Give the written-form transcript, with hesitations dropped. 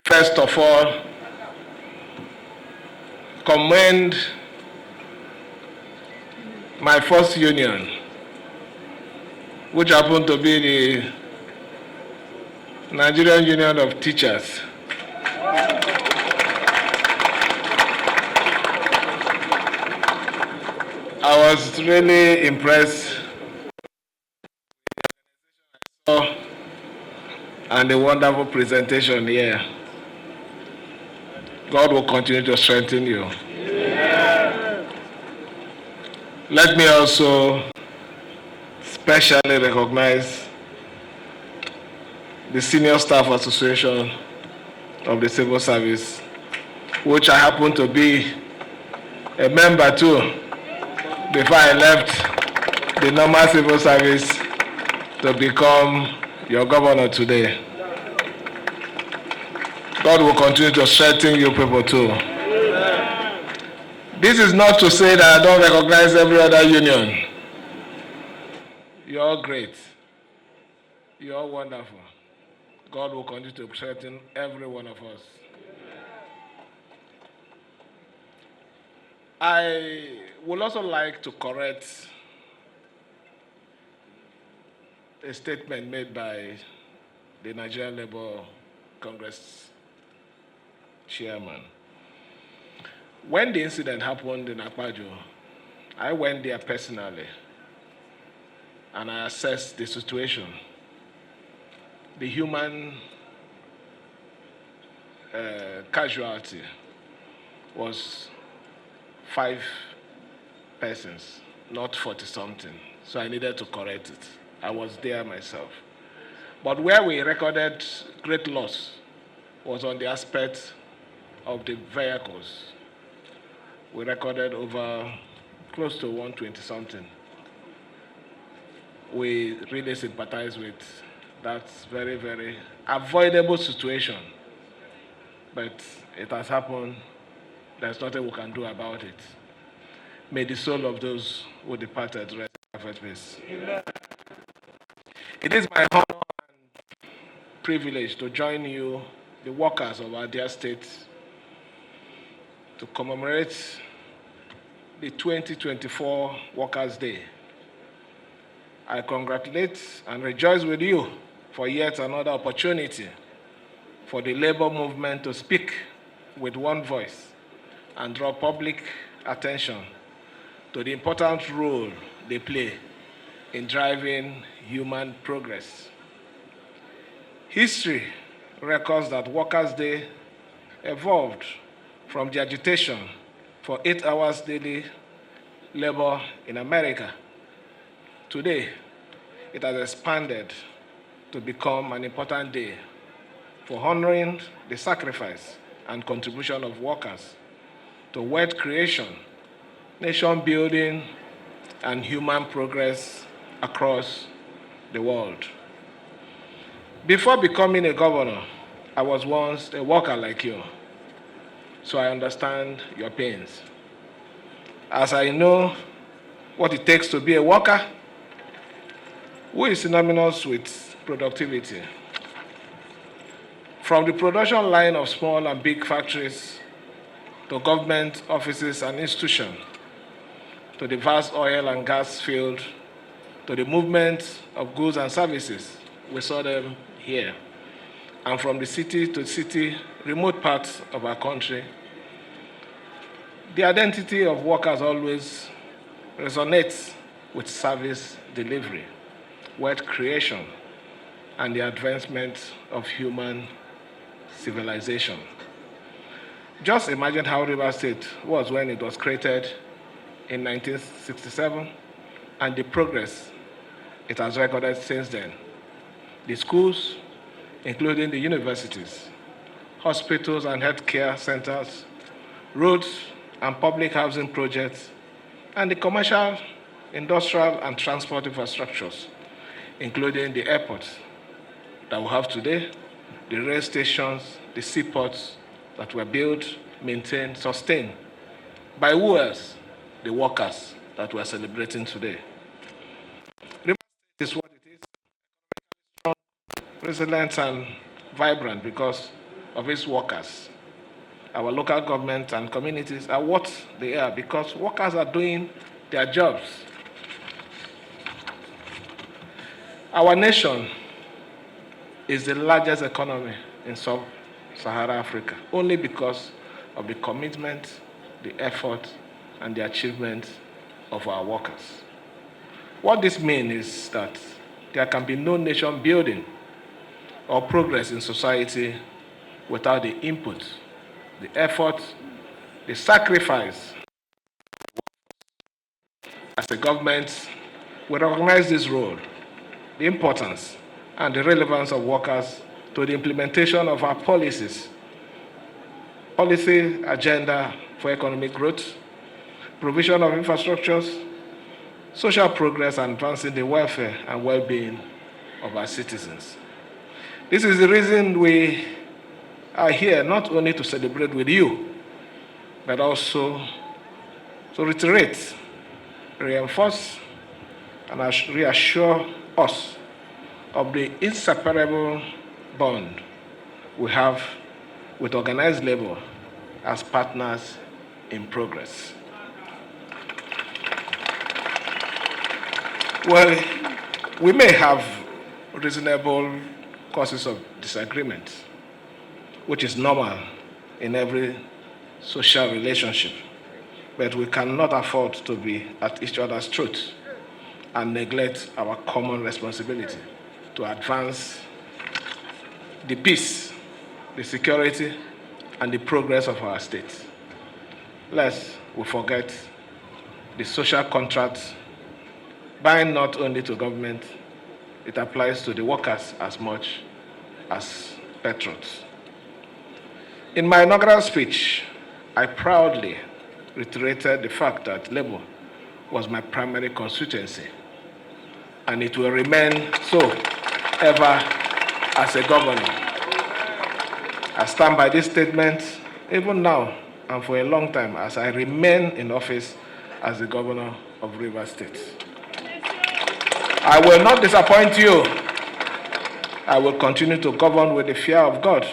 First of all, commend my first union, which happened to be the Nigerian Union of Teachers. I was really impressed and a wonderful presentation here. God will continue to strengthen you. Amen. Let me also specially recognize the Senior Staff Association of the Civil Service, which I happen to be a member too before I left the normal civil service to become your governor today. God will continue to strengthen you people too. Amen. This is not to say that I don't recognize every other union. You're all great. You're all wonderful. God will continue to strengthen every one of us. I would also like to correct a statement made by the Nigerian Labour Congress chairman. When the incident happened in Akpajo, I went there personally and I assessed the situation. The human casualty was 5 persons, not 40-something. So I needed to correct it. I was there myself. But where we recorded great loss was on the aspect of the vehicles. We recorded over close to 120-something. We really sympathize with that very, very avoidable situation. But it has happened. There's nothing we can do about it. May the soul of those who departed rest in perfect peace. Amen. It is my honor and privilege to join you, the workers of our dear state, to commemorate the 2024 Workers' Day. I congratulate and rejoice with you for yet another opportunity for the labor movement to speak with one voice and draw public attention to the important role they play in driving human progress. History records that Workers' Day evolved from the agitation for 8 hours daily labor in America. Today, it has expanded to become an important day for honoring the sacrifice and contribution of workers to wealth creation, nation building, and human progress across the world. Before becoming a governor, I was once a worker like you, so I understand your pains. As I know what it takes to be a worker, who is synonymous with productivity. From the production line of small and big factories to government offices and institutions, to the vast oil and gas field, to the movement of goods and services, we saw them here. And from the city to city, remote parts of our country, the identity of workers always resonates with service delivery, wealth creation, and the advancement of human civilization. Just imagine how Rivers State was when it was created in 1967 and the progress it has recorded since then. The schools, including the universities, hospitals and healthcare centers, roads and public housing projects, and the commercial, industrial, and transport infrastructures, including the airports that we have today, the rail stations, the seaports that were built, maintained, sustained by who else? The workers that we're celebrating today. Rivers State is what it is, strong, resilient, and vibrant because of its workers, our local government and communities, are what they are because workers are doing their jobs. Our nation is the largest economy in sub-Saharan Africa, only because of the commitment, the effort, and the achievement of our workers. What this means is that there can be no nation building or progress in society without the input, the effort, the sacrifice. As a government, we recognize this role, the importance, and the relevance of workers to the implementation of our policies, policy agenda for economic growth, provision of infrastructures, social progress, and advancing the welfare and well-being of our citizens. This is the reason we are here, not only to celebrate with you, but also to reiterate, reinforce, and reassure us of the inseparable bond we have with organized labor as partners in progress. Well, we may have reasonable causes of disagreement, which is normal in every social relationship, but we cannot afford to be at each other's throats and neglect our common responsibility to advance the peace, the security, and the progress of our state. Lest we forget the social contract bind not only to government, it applies to the workers as much as patrons. In my inaugural speech, I proudly reiterated the fact that labor was my primary constituency, and it will remain so ever as a governor. I stand by this statement even now and for a long time as I remain in office as the governor of Rivers State. I will not disappoint you. I will continue to govern with the fear of God